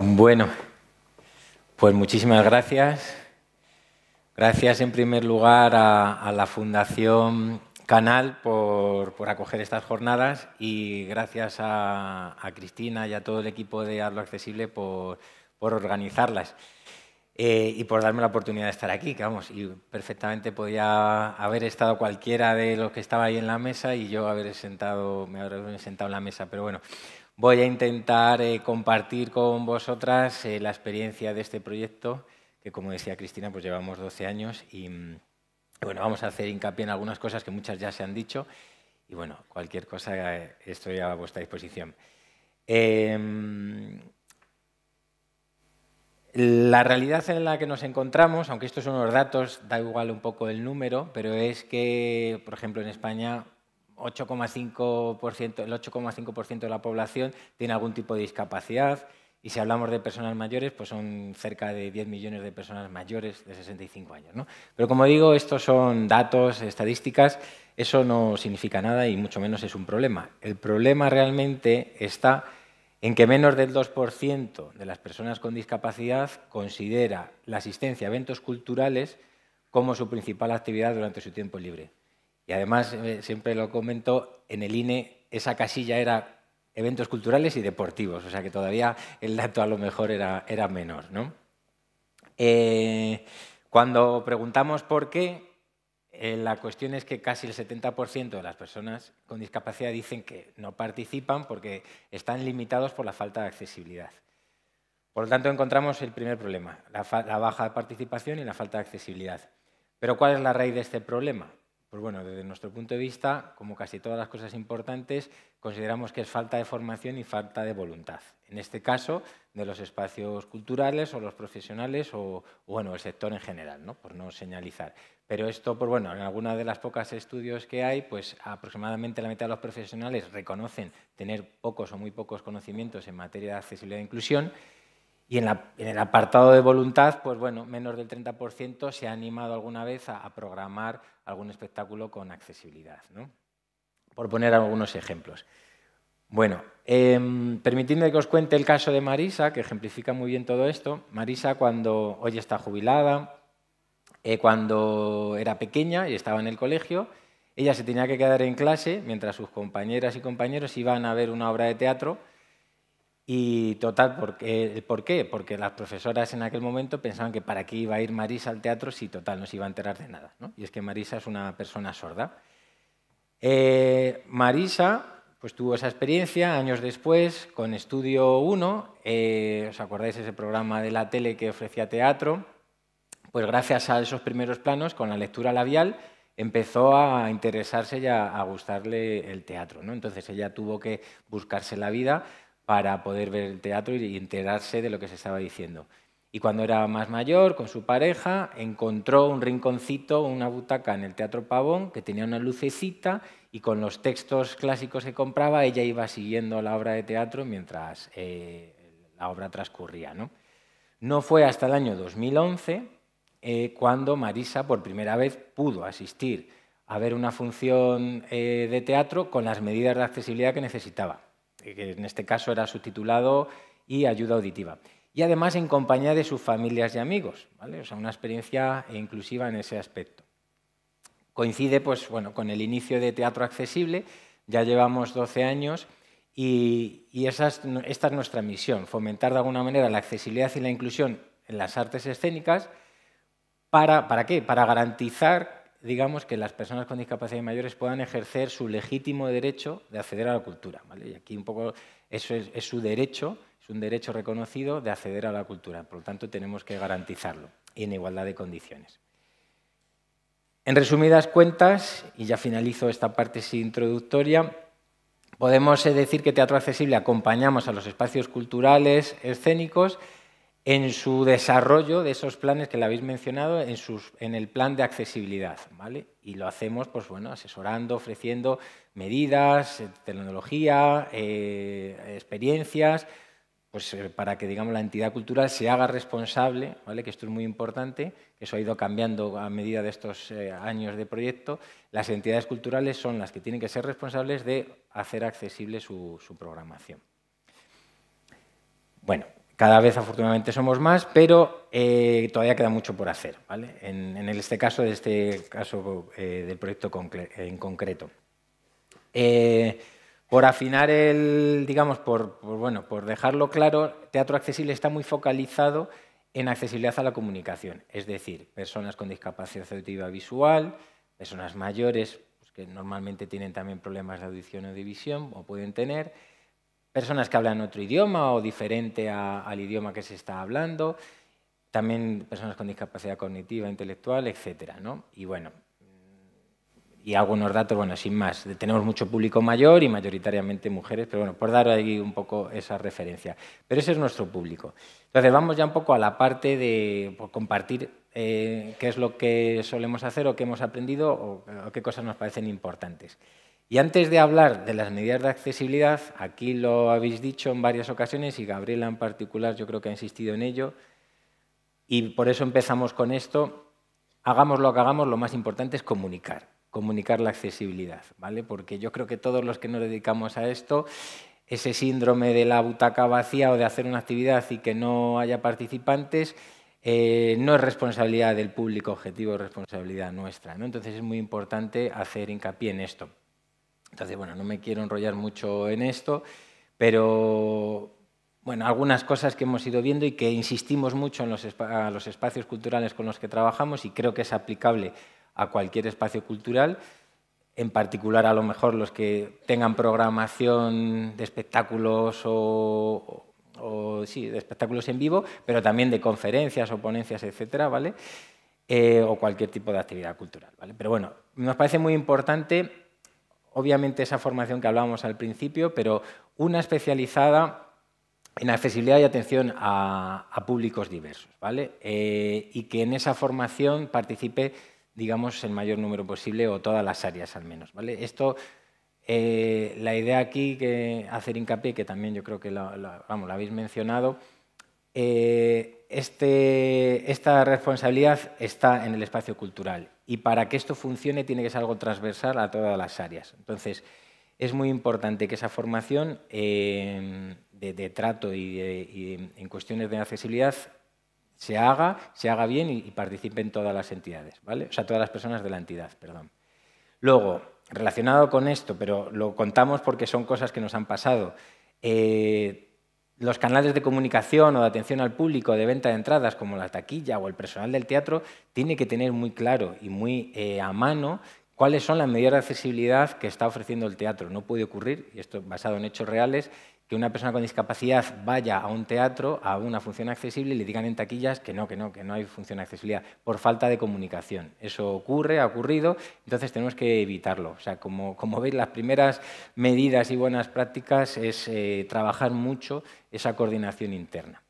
Bueno, pues muchísimas gracias. Gracias en primer lugar a la Fundación Canal por acoger estas jornadas y gracias a Cristina y a todo el equipo de Hazlo Accesible por organizarlas y por darme la oportunidad de estar aquí, que vamos, y perfectamente podía haber estado cualquiera de los que estaba ahí en la mesa y yo me habré sentado en la mesa, pero bueno. Voy a intentar compartir con vosotras la experiencia de este proyecto, que como decía Cristina, pues llevamos 12 años y bueno, vamos a hacer hincapié en algunas cosas que muchas ya se han dicho y bueno, cualquier cosa estoy a vuestra disposición. La realidad en la que nos encontramos, aunque estos son unos datos, da igual un poco el número, pero es que, por ejemplo, en España el 8,5% de la población tiene algún tipo de discapacidad y si hablamos de personas mayores, pues son cerca de 10 millones de personas mayores de 65 años, ¿no? Pero como digo, estos son datos, estadísticas, eso no significa nada y mucho menos es un problema. El problema realmente está en que menos del 2% de las personas con discapacidad considera la asistencia a eventos culturales como su principal actividad durante su tiempo libre. Y además, siempre lo comento, en el INE esa casilla era eventos culturales y deportivos, o sea que todavía el dato a lo mejor era menor, ¿no? Cuando preguntamos por qué, la cuestión es que casi el 70% de las personas con discapacidad dicen que no participan porque están limitados por la falta de accesibilidad. Por lo tanto, encontramos el primer problema, la baja participación y la falta de accesibilidad. ¿Pero cuál es la raíz de este problema? Pues bueno, desde nuestro punto de vista, como casi todas las cosas importantes, consideramos que es falta de formación y falta de voluntad. En este caso, de los espacios culturales o los profesionales o bueno, el sector en general, ¿no? Por no señalizar. Pero esto, pues bueno, en algunas de las pocas estudios que hay, pues aproximadamente la mitad de los profesionales reconocen tener pocos o muy pocos conocimientos en materia de accesibilidad e inclusión. Y en el apartado de voluntad, pues bueno, menos del 30% se ha animado alguna vez a programar algún espectáculo con accesibilidad, ¿no? Por poner algunos ejemplos. Bueno, permitidme que os cuente el caso de Marisa, que ejemplifica muy bien todo esto. Marisa, cuando hoy está jubilada, cuando era pequeña y estaba en el colegio, ella se tenía que quedar en clase mientras sus compañeras y compañeros iban a ver una obra de teatro. Y total, ¿por qué? Porque las profesoras en aquel momento pensaban que para qué iba a ir Marisa al teatro si total no se iba a enterar de nada, ¿no? Y es que Marisa es una persona sorda. Marisa pues tuvo esa experiencia años después con Estudio 1, ¿os acordáis de ese programa de la tele que ofrecía teatro? Pues gracias a esos primeros planos, con la lectura labial, empezó a interesarse y a gustarle el teatro, ¿no? Entonces ella tuvo que buscarse la vida para poder ver el teatro y enterarse de lo que se estaba diciendo. Y cuando era más mayor, con su pareja, encontró un rinconcito, una butaca en el Teatro Pavón, que tenía una lucecita y con los textos clásicos que compraba, ella iba siguiendo la obra de teatro mientras la obra transcurría, ¿no? No fue hasta el año 2011 cuando Marisa por primera vez pudo asistir a ver una función de teatro con las medidas de accesibilidad que necesitaba, que en este caso era subtitulado y ayuda auditiva. Y además en compañía de sus familias y amigos, ¿vale? O sea, una experiencia inclusiva en ese aspecto. Coincide pues, bueno, con el inicio de Teatro Accesible, ya llevamos 12 años y esta es nuestra misión, fomentar de alguna manera la accesibilidad y la inclusión en las artes escénicas. ¿Para qué? Para garantizar, digamos, que las personas con discapacidad mayores puedan ejercer su legítimo derecho de acceder a la cultura, ¿vale? Y aquí un poco eso es su derecho, es un derecho reconocido de acceder a la cultura. Por lo tanto, tenemos que garantizarlo y en igualdad de condiciones. En resumidas cuentas, y ya finalizo esta parte introductoria, podemos decir que Teatro Accesible acompañamos a los espacios culturales, escénicos, en su desarrollo de esos planes que le habéis mencionado, en el plan de accesibilidad, ¿vale? Y lo hacemos, pues bueno, asesorando, ofreciendo medidas, tecnología, experiencias, pues para que, digamos, la entidad cultural se haga responsable, ¿vale? Que esto es muy importante, que eso ha ido cambiando a medida de estos años de proyecto. Las entidades culturales son las que tienen que ser responsables de hacer accesible su programación. Bueno, Cada vez, afortunadamente, somos más, pero todavía queda mucho por hacer, ¿vale? En este caso, del proyecto en concreto. Por afinar digamos, por dejarlo claro, Teatro Accesible está muy focalizado en accesibilidad a la comunicación, es decir, personas con discapacidad auditiva visual, personas mayores, pues, que normalmente tienen también problemas de audición o de visión, o pueden tener, personas que hablan otro idioma o diferente al idioma que se está hablando, también personas con discapacidad cognitiva, intelectual, etcétera, ¿no? Y bueno, y algunos datos, bueno, sin más, tenemos mucho público mayor y mayoritariamente mujeres, pero bueno, por dar ahí un poco esa referencia. Pero ese es nuestro público. Entonces, vamos ya un poco a la parte de compartir qué es lo que solemos hacer o qué hemos aprendido o qué cosas nos parecen importantes. Y antes de hablar de las medidas de accesibilidad, aquí lo habéis dicho en varias ocasiones y Gabriela en particular yo creo que ha insistido en ello, y por eso empezamos con esto. Hagamos lo que hagamos, lo más importante es comunicar la accesibilidad, ¿vale? Porque yo creo que todos los que nos dedicamos a esto, ese síndrome de la butaca vacía o de hacer una actividad y que no haya participantes, no es responsabilidad del público objetivo, es responsabilidad nuestra, ¿no? Entonces es muy importante hacer hincapié en esto. Entonces, bueno, no me quiero enrollar mucho en esto, pero bueno, algunas cosas que hemos ido viendo y que insistimos mucho en los espacios culturales con los que trabajamos y creo que es aplicable a cualquier espacio cultural, en particular a lo mejor los que tengan programación de espectáculos sí, de espectáculos en vivo, pero también de conferencias o ponencias, etcétera, ¿vale? O cualquier tipo de actividad cultural, ¿vale? Pero bueno, nos parece muy importante, obviamente, esa formación que hablábamos al principio, pero una especializada en accesibilidad y atención a públicos diversos, ¿vale? Y que en esa formación participe, digamos, el mayor número posible o todas las áreas al menos, ¿vale? Esto, la idea aquí, que hacer hincapié, que también yo creo que la habéis mencionado, esta responsabilidad está en el espacio cultural y para que esto funcione tiene que ser algo transversal a todas las áreas. Entonces, es muy importante que esa formación de trato y en cuestiones de accesibilidad se haga bien y participen todas las entidades, ¿vale? O sea, todas las personas de la entidad, perdón. Luego, relacionado con esto, pero lo contamos porque son cosas que nos han pasado, los canales de comunicación o de atención al público de venta de entradas, como la taquilla o el personal del teatro, tiene que tener muy claro y muy a mano cuáles son las medidas de accesibilidad que está ofreciendo el teatro. No puede ocurrir, y esto basado en hechos reales, que una persona con discapacidad vaya a un teatro, a una función accesible y le digan en taquillas que no hay función de accesibilidad, por falta de comunicación. Eso ocurre, ha ocurrido, entonces tenemos que evitarlo. O sea, como veis, las primeras medidas y buenas prácticas es trabajar mucho esa coordinación interna.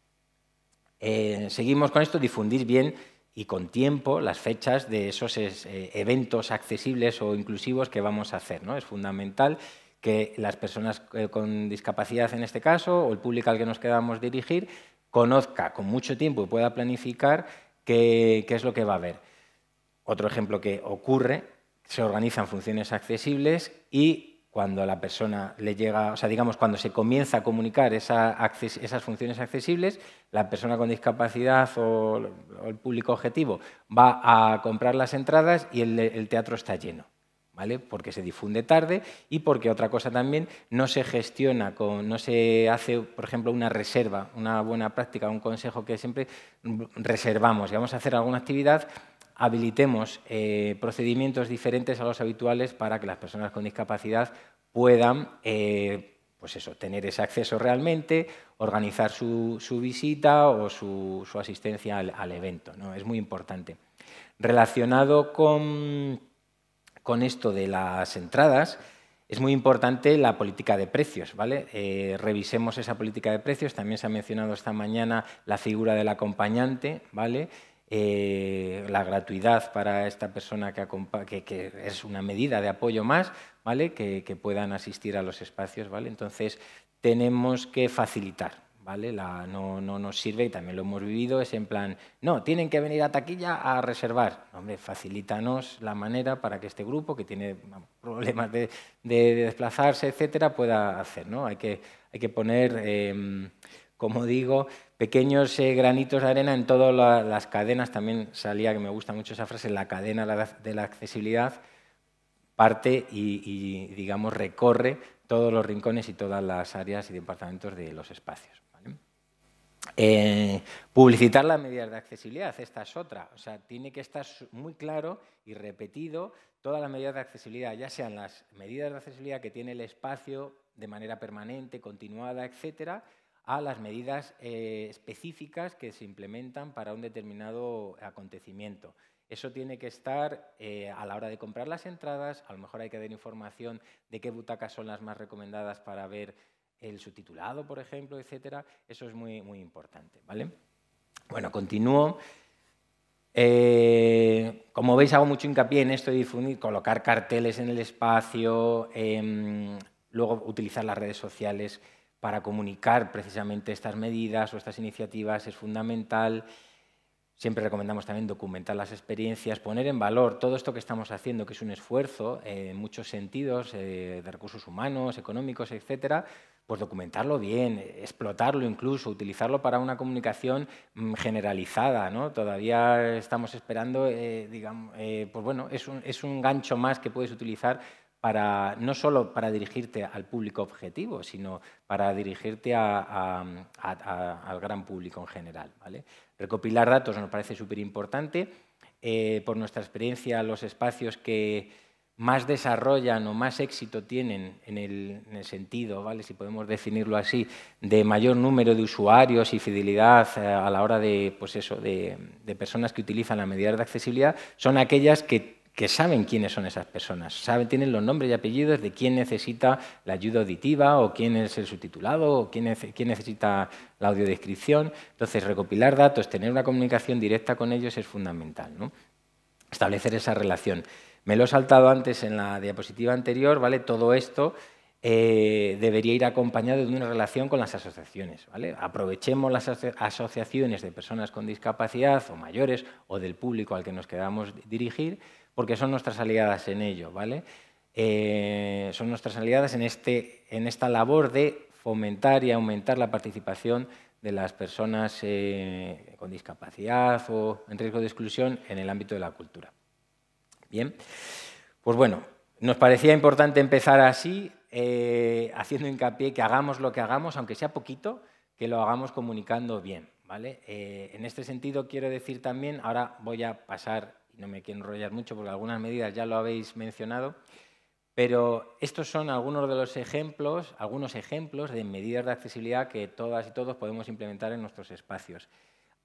Seguimos con esto, difundir bien y con tiempo las fechas de esos eventos accesibles o inclusivos que vamos a hacer, ¿no? Es fundamental que las personas con discapacidad, en este caso, o el público al que nos queramos dirigir, conozca con mucho tiempo y pueda planificar qué es lo que va a haber. Otro ejemplo que ocurre, se organizan funciones accesibles y cuando a la persona le llega, o sea, digamos, cuando se comienza a comunicar esas funciones accesibles, la persona con discapacidad o el público objetivo va a comprar las entradas y el teatro está lleno, ¿vale? Porque se difunde tarde y porque otra cosa también, no se gestiona, no se hace, por ejemplo, una reserva, una buena práctica, un consejo que siempre reservamos y vamos a hacer alguna actividad, habilitemos procedimientos diferentes a los habituales para que las personas con discapacidad puedan pues eso, tener ese acceso realmente, organizar su visita o su asistencia al evento, ¿no? Es muy importante. Relacionado con esto de las entradas, es muy importante la política de precios, ¿vale? Revisemos esa política de precios. También se ha mencionado esta mañana la figura del acompañante, ¿vale? La gratuidad para esta persona que es una medida de apoyo más, ¿vale? Que puedan asistir a los espacios, ¿vale? Entonces, tenemos que facilitar, ¿vale? No nos sirve, y también lo hemos vivido, es en plan, no, tienen que venir a taquilla a reservar. Hombre, facilítanos la manera para que este grupo, que tiene problemas de desplazarse, etcétera, pueda hacer, ¿no? Hay que poner como digo, pequeños granitos de arena en todas las cadenas. También salía, que me gusta mucho esa frase, la cadena de la accesibilidad, parte y digamos, recorre todos los rincones y todas las áreas y departamentos de los espacios. ¿Vale? Publicitar las medidas de accesibilidad, esta es otra. O sea, tiene que estar muy claro y repetido todas las medidas de accesibilidad, ya sean las medidas de accesibilidad que tiene el espacio de manera permanente, continuada, etcétera, a las medidas específicas que se implementan para un determinado acontecimiento. Eso tiene que estar a la hora de comprar las entradas. A lo mejor hay que dar información de qué butacas son las más recomendadas para ver el subtitulado, por ejemplo, etcétera. Eso es muy, muy importante, ¿vale? Bueno, continúo. Como veis, hago mucho hincapié en esto de difundir, colocar carteles en el espacio, luego utilizar las redes sociales para comunicar precisamente estas medidas o estas iniciativas es fundamental. Siempre recomendamos también documentar las experiencias, poner en valor todo esto que estamos haciendo, que es un esfuerzo en muchos sentidos, de recursos humanos, económicos, etcétera, pues documentarlo bien, explotarlo incluso, utilizarlo para una comunicación generalizada, ¿no? Todavía estamos esperando, digamos, pues bueno, es un gancho más que puedes utilizar para, no solo para dirigirte al público objetivo, sino para dirigirte al gran público en general, ¿vale? Recopilar datos nos parece súper importante. Por nuestra experiencia, los espacios que más desarrollan o más éxito tienen en el sentido, ¿vale?, si podemos definirlo así, de mayor número de usuarios y fidelidad a la hora de, pues eso, de personas que utilizan las medidas de accesibilidad, son aquellas que saben quiénes son esas personas, tienen los nombres y apellidos de quién necesita la ayuda auditiva o quién es el subtitulado o quién necesita la audiodescripción. Entonces, recopilar datos, tener una comunicación directa con ellos es fundamental, ¿no? Establecer esa relación. Me lo he saltado antes en la diapositiva anterior, ¿vale? Todo esto debería ir acompañado de una relación con las asociaciones, ¿vale? Aprovechemos las asociaciones de personas con discapacidad o mayores o del público al que nos queramos dirigir, porque son nuestras aliadas en ello, ¿vale? Son nuestras aliadas en esta labor de fomentar y aumentar la participación de las personas con discapacidad o en riesgo de exclusión en el ámbito de la cultura. Bien, pues bueno, nos parecía importante empezar así, haciendo hincapié que hagamos lo que hagamos, aunque sea poquito, que lo hagamos comunicando bien, ¿vale? En este sentido quiero decir también, ahora voy a pasar, y no me quiero enrollar mucho porque algunas medidas ya lo habéis mencionado, pero estos son algunos de los ejemplos, algunos ejemplos de medidas de accesibilidad que todas y todos podemos implementar en nuestros espacios.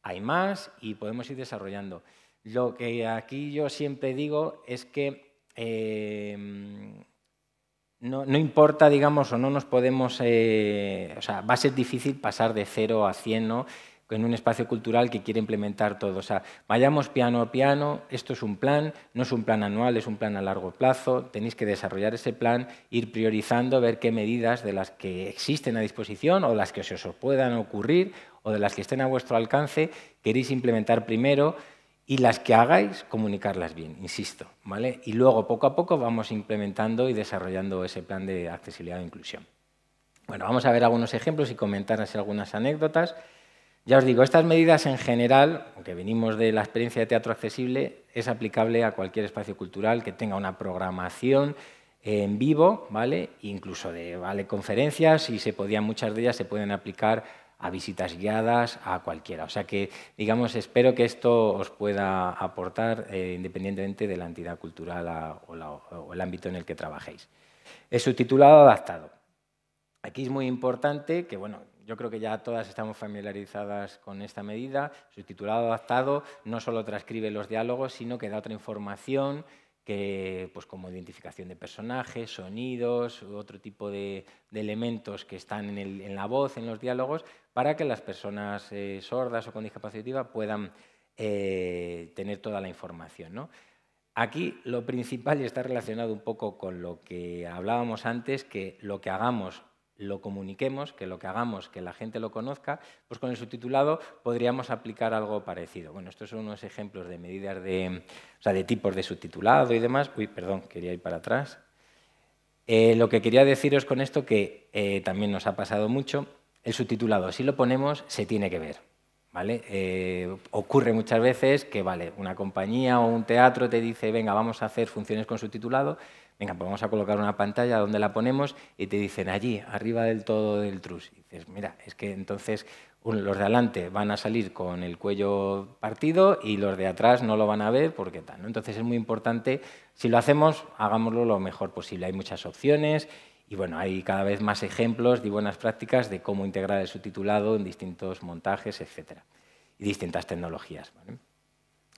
Hay más y podemos ir desarrollando. Lo que aquí yo siempre digo es que no importa, digamos, o no nos podemos... o sea, va a ser difícil pasar de 0 a 100, ¿no?, en un espacio cultural que quiere implementar todo. O sea, vayamos piano a piano, esto es un plan, no es un plan anual, es un plan a largo plazo, tenéis que desarrollar ese plan, ir priorizando, ver qué medidas de las que existen a disposición o las que se os puedan ocurrir o de las que estén a vuestro alcance queréis implementar primero, y las que hagáis, comunicarlas bien, insisto, ¿vale? Y luego, poco a poco, vamos implementando y desarrollando ese plan de accesibilidad e inclusión. Bueno, vamos a ver algunos ejemplos y comentar así algunas anécdotas. Ya os digo, estas medidas en general, aunque venimos de la experiencia de teatro accesible, es aplicable a cualquier espacio cultural que tenga una programación en vivo, ¿vale? Incluso de conferencias, y muchas de ellas se pueden aplicar a visitas guiadas, a cualquiera. O sea que, digamos, espero que esto os pueda aportar independientemente de la entidad cultural o el ámbito en el que trabajéis. El subtitulado adaptado. Aquí es muy importante que, bueno, yo creo que ya todas estamos familiarizadas con esta medida. Subtitulado adaptado no solo transcribe los diálogos, sino que da otra información que, pues, como identificación de personajes, sonidos, otro tipo de elementos que están en la voz, en los diálogos, para que las personas sordas o con discapacidad puedan tener toda la información, ¿no? Aquí lo principal, y está relacionado un poco con lo que hablábamos antes, que lo que hagamos lo comuniquemos, que lo que hagamos que la gente lo conozca, pues con el subtitulado podríamos aplicar algo parecido. Bueno, estos son unos ejemplos de medidas de tipos de subtitulado y demás. Uy, perdón, quería ir para atrás. Lo que quería deciros con esto, que también nos ha pasado mucho, el subtitulado, si lo ponemos, se tiene que ver, ¿vale? Ocurre muchas veces que, vale, una compañía o un teatro te dice, venga, vamos a hacer funciones con subtitulado, venga, pues vamos a colocar una pantalla donde la ponemos y te dicen allí, arriba del todo del trus. Y dices, mira, es que entonces los de adelante van a salir con el cuello partido y los de atrás no lo van a ver porque tal, ¿no? Entonces es muy importante, si lo hacemos, hagámoslo lo mejor posible. Hay muchas opciones y bueno, hay cada vez más ejemplos de buenas prácticas de cómo integrar el subtitulado en distintos montajes, etcétera, y distintas tecnologías, ¿vale?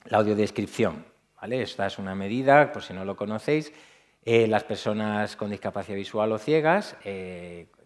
La audiodescripción, ¿vale? Esta es una medida, por si no lo conocéis, las personas con discapacidad visual o ciegas,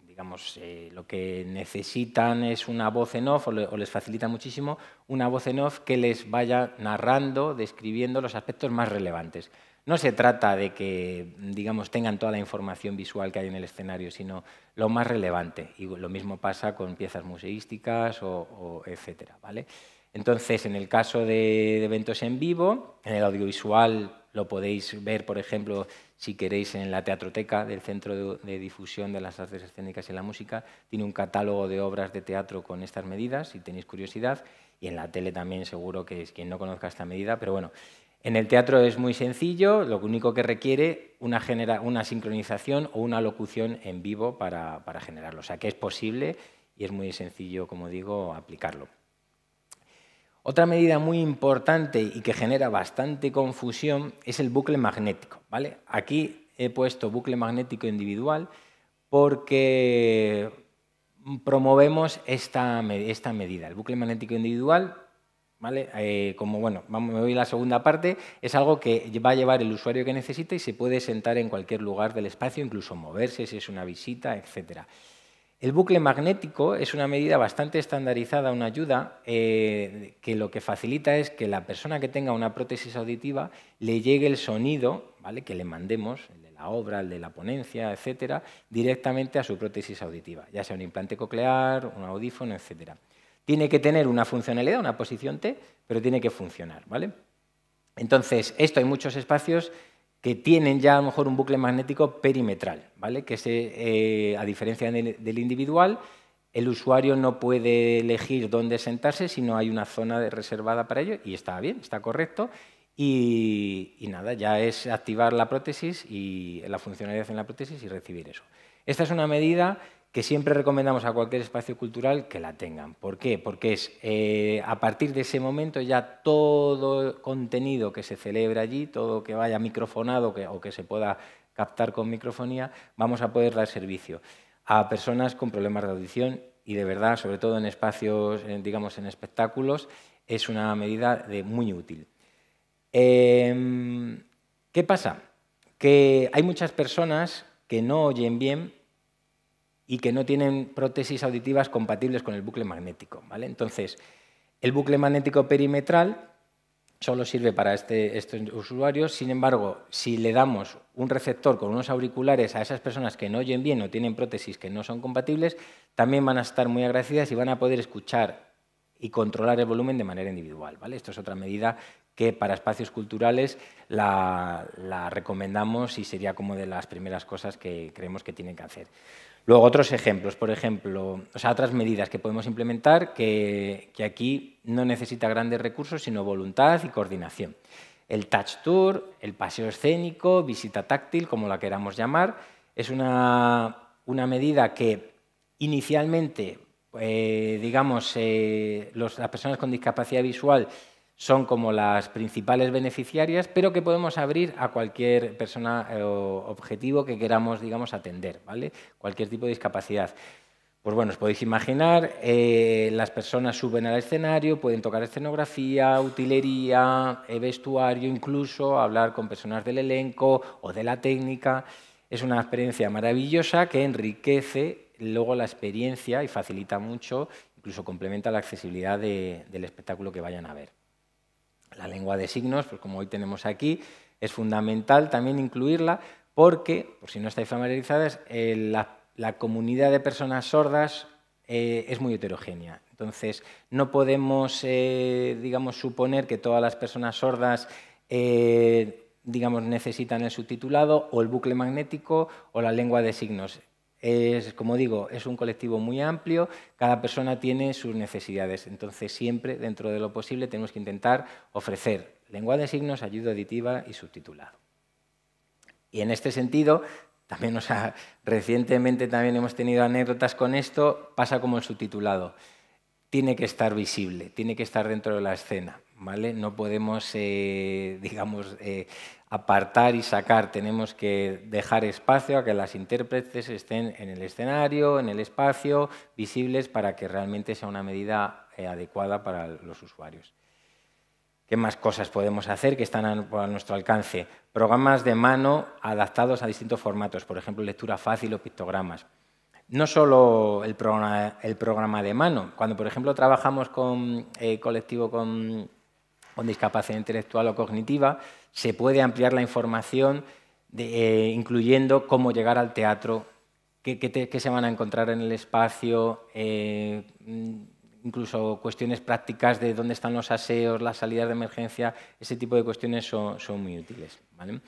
digamos, lo que necesitan es una voz en off, o les facilita muchísimo una voz en off que les vaya narrando, describiendo los aspectos más relevantes. No se trata de que, digamos, tengan toda la información visual que hay en el escenario, sino lo más relevante. Y lo mismo pasa con piezas museísticas o etcétera, ¿vale? Entonces, en el caso de eventos en vivo, en el audiovisual lo podéis ver, por ejemplo, si queréis, en la Teatroteca del Centro de Difusión de las Artes Escénicas y la Música. Tiene un catálogo de obras de teatro con estas medidas, si tenéis curiosidad. Y en la tele también seguro que es quien no conozca esta medida, pero bueno. En el teatro es muy sencillo, lo único que requiere una sincronización o una locución en vivo para generarlo. O sea, que es posible y es muy sencillo, como digo, aplicarlo. Otra medida muy importante y que genera bastante confusión es el bucle magnético, ¿vale? Aquí he puesto bucle magnético individual porque promovemos esta medida. El bucle magnético individual, ¿vale? Como bueno, me voy a la segunda parte, es algo que va a llevar el usuario que necesita y se puede sentar en cualquier lugar del espacio, incluso moverse si es una visita, etcétera. El bucle magnético es una medida bastante estandarizada, una ayuda que lo que facilita es que la persona que tenga una prótesis auditiva le llegue el sonido, ¿vale?, que le mandemos, el de la obra, el de la ponencia, etcétera, directamente a su prótesis auditiva, ya sea un implante coclear, un audífono, etcétera. Tiene que tener una funcionalidad, una posición T, pero tiene que funcionar, ¿vale? Entonces, esto hay muchos espacios que tienen ya a lo mejor un bucle magnético perimetral, ¿vale? Que a diferencia del individual, el usuario no puede elegir dónde sentarse, sino hay una zona reservada para ello y está bien, está correcto. Y nada, ya es activar la prótesis y la funcionalidad en la prótesis y recibir eso. Esta es una medida que siempre recomendamos a cualquier espacio cultural que la tengan. ¿Por qué? Porque es a partir de ese momento ya todo contenido que se celebra allí, todo que vaya microfonado o que se pueda captar con microfonía, vamos a poder dar servicio a personas con problemas de audición y de verdad, sobre todo en espacios, digamos en espectáculos, es una medida muy útil. ¿Qué pasa? Que hay muchas personas que no oyen bien y que no tienen prótesis auditivas compatibles con el bucle magnético, ¿vale? Entonces, el bucle magnético perimetral solo sirve para estos usuarios. Sin embargo, si le damos un receptor con unos auriculares a esas personas que no oyen bien o tienen prótesis que no son compatibles, también van a estar muy agradecidas y van a poder escuchar y controlar el volumen de manera individual, ¿vale? Esto es otra medida que para espacios culturales la recomendamos y sería como de las primeras cosas que creemos que tienen que hacer. Luego, otros ejemplos, por ejemplo, otras medidas que podemos implementar que aquí no necesita grandes recursos, sino voluntad y coordinación. El touch tour, el paseo escénico, visita táctil, como la queramos llamar, es una medida que inicialmente, digamos, las personas con discapacidad visual son como las principales beneficiarias, pero que podemos abrir a cualquier persona o objetivo que queramos, digamos, atender, ¿vale? Cualquier tipo de discapacidad. Pues bueno, os podéis imaginar, las personas suben al escenario, pueden tocar escenografía, utilería, vestuario, incluso hablar con personas del elenco o de la técnica. Es una experiencia maravillosa que enriquece luego la experiencia y facilita mucho, incluso complementa la accesibilidad del espectáculo que vayan a ver. La lengua de signos, pues como hoy tenemos aquí, es fundamental también incluirla porque, por si no estáis familiarizadas, la comunidad de personas sordas es muy heterogénea. Entonces, no podemos, digamos, suponer que todas las personas sordas digamos, necesitan el subtitulado o el bucle magnético o la lengua de signos. como digo, es un colectivo muy amplio, cada persona tiene sus necesidades, entonces siempre, dentro de lo posible, tenemos que intentar ofrecer lenguaje de signos, ayuda auditiva y subtitulado. Y en este sentido, también, recientemente también hemos tenido anécdotas con esto, pasa como el subtitulado. Tiene que estar visible, tiene que estar dentro de la escena, ¿vale? No podemos, apartar y sacar, tenemos que dejar espacio a que las intérpretes estén en el escenario, en el espacio, visibles, para que realmente sea una medida adecuada para los usuarios. ¿Qué más cosas podemos hacer que están a nuestro alcance? Programas de mano adaptados a distintos formatos, por ejemplo, lectura fácil o pictogramas. No solo el programa de mano. Cuando, por ejemplo, trabajamos con colectivo con discapacidad intelectual o cognitiva, se puede ampliar la información incluyendo cómo llegar al teatro, qué se van a encontrar en el espacio, incluso cuestiones prácticas de dónde están los aseos, las salidas de emergencia, ese tipo de cuestiones son muy útiles, ¿vale?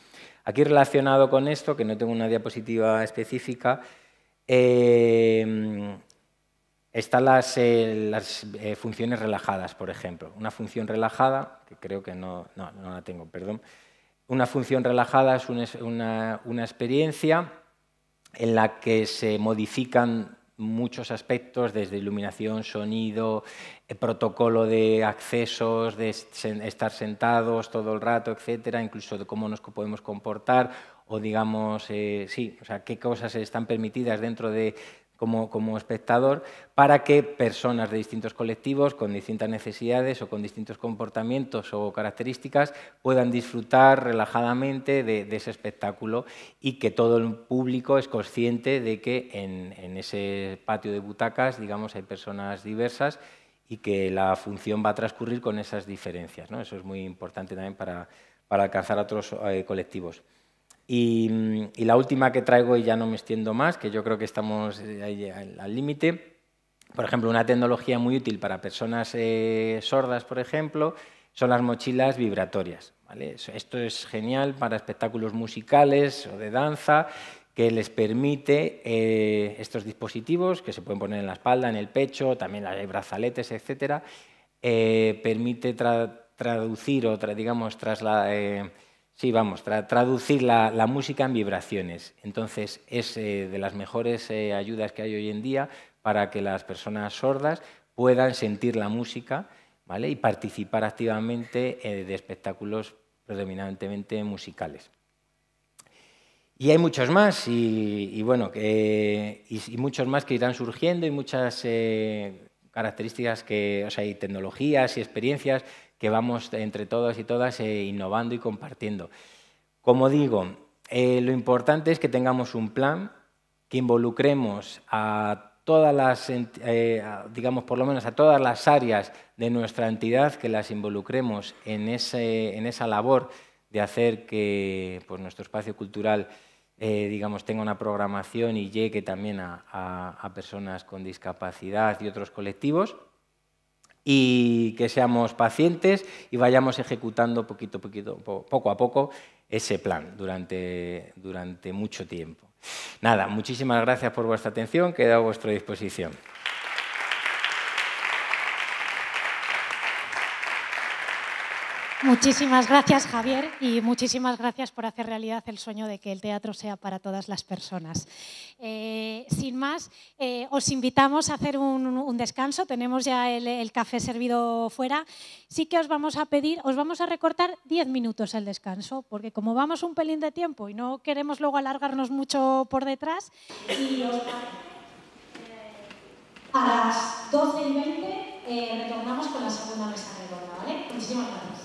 Aquí relacionado con esto, que no tengo una diapositiva específica, están las funciones relajadas, por ejemplo. Una función relajada, que creo que no la tengo, perdón. Una función relajada es una experiencia en la que se modifican muchos aspectos, desde iluminación, sonido, protocolo de accesos, de estar sentados todo el rato, etcétera, incluso de cómo nos podemos comportar o, digamos, qué cosas están permitidas dentro de como espectador, para que personas de distintos colectivos con distintas necesidades o con distintos comportamientos o características puedan disfrutar relajadamente de ese espectáculo y que todo el público es consciente de que en ese patio de butacas, digamos, hay personas diversas y que la función va a transcurrir con esas diferencias, ¿no? Eso es muy importante también para alcanzar a otros colectivos. Y la última que traigo, y ya no me extiendo más, que yo creo que estamos ahí al límite, por ejemplo, una tecnología muy útil para personas sordas, por ejemplo, son las mochilas vibratorias, ¿vale? Esto es genial para espectáculos musicales o de danza, que les permite estos dispositivos, que se pueden poner en la espalda, en el pecho, también hay brazaletes, etcétera, permite traducir o, traducir la música en vibraciones. Entonces, es de las mejores ayudas que hay hoy en día para que las personas sordas puedan sentir la música, ¿vale? Y participar activamente de espectáculos predominantemente musicales. Y hay muchos más, y muchos más que irán surgiendo, y muchas características, y tecnologías y experiencias que vamos entre todos y todas innovando y compartiendo. Como digo, lo importante es que tengamos un plan, que involucremos a todas las, por lo menos a todas las áreas de nuestra entidad, que las involucremos en esa labor de hacer que nuestro espacio cultural tenga una programación y llegue también a personas con discapacidad y otros colectivos, y que seamos pacientes y vayamos ejecutando poco a poco ese plan durante mucho tiempo. Nada, muchísimas gracias por vuestra atención, quedo a vuestra disposición. Muchísimas gracias, Javier, y muchísimas gracias por hacer realidad el sueño de que el teatro sea para todas las personas. Sin más, os invitamos a hacer un descanso. Tenemos ya el café servido fuera. Sí que os vamos a pedir, os vamos a recortar 10 minutos el descanso, porque como vamos un pelín de tiempo y no queremos luego alargarnos mucho por detrás, y os a las 12:20 retornamos con la segunda mesa redonda, ¿vale? Muchísimas gracias.